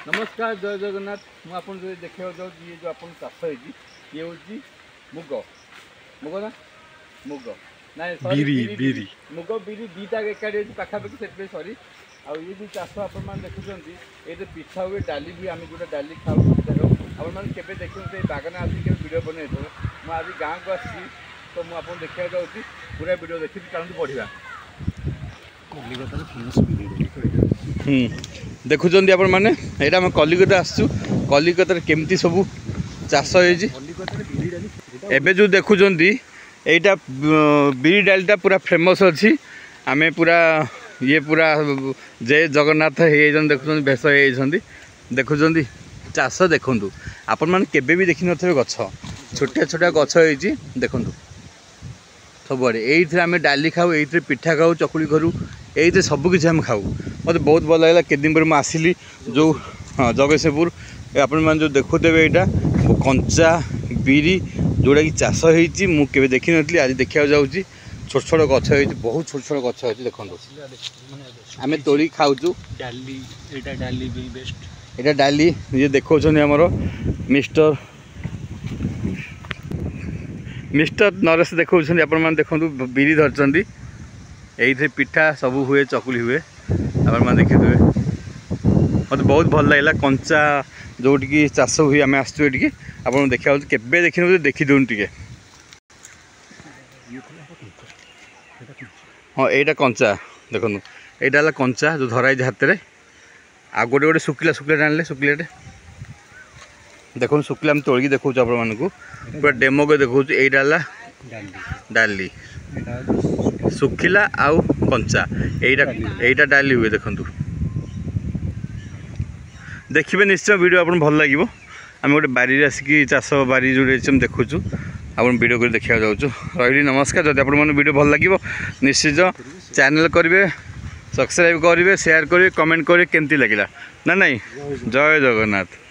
नमस्कार जय जगन्नाथ मुझे देखा जाऊँ ये जो आप चाष ये हूँ मुग मुग ना मुग ना बिरी मुग बिरी दीटा एकाठी पाखापाखि से सरी आ ये जो चाष आप देखुं ये पिठा हुए डाली भी आम जो डाली खाऊ आपके देखते बागान आसिक वीडियो बन मुझे आज गाँव को आसी तो मुझे देखा जाऊँगी पूरा वीडियो देखी चलते पढ़ा देखुं आपण मैंने यहाँ आम कलिकता आसचु कलिकता केमती सब चाष एबे जो देखुं यहीटा बिरी डालीटा पूरा फेमस अच्छी आम पूरा ये पूरा जय जगन्नाथ हो देखुं भेष हो देखुं चाष देखु आपण मैंने केबे भी देखी नथिबे गछ छोटिया छोटिया गछ होइछि देखु सबुआड़े यही आम डाली खाऊ यही पिठा खाऊ चकुली करूँ यही सबकि आम खाऊ मत बहुत भल लगा के दिन पर मुझे आसिली जो हाँ जगतसिंहपुर आपण मैंने जो देखुवे यहाँ कंचा बिरी जोड़ा कि चाष होती मुझे देखी नी आज देखा जाऊँगी छोट छोट गछ हो बहुत छोट छोट गछ अच्छी देखो आम तोड़ी खाऊ यहाँ डाली ये देखा आमर मिस्टर नरेश देखा आप देखो बिरी धरचंदी यही पिठा सब हुए चकुली हुए आप देखिए मत बहुत भल लगा कंचा जोटि चाष हुए आम आसचु ये आप देखा केवे देखी देखी दून टे हाँ यहाँ कंचा देखो यहाँ है कंचा जो धराई हाथ में आ गोटे गोटे सुखिला सुखिला आनले सुखिलाटे देखो सुखिला आम तोड़िकी देखा आपको पूरा डेमो को देखा यहाँ डाली सुखिला आउ कंचा यहीटा डाली हुए देखु देखिए निश्चय वीडियो आपन भल लगे आम गोटे बारी आसिक चाष बारी जो देखुचु आप वीडियो कर देखा जाऊँ रही नमस्कार जब आप वीडियो भल लगे निश्चित चैनल करेंगे सब्सक्राइब करेंगे शेयर करेंगे कमेंट करेंगे केमती लगे ना नहीं जय जगन्नाथ।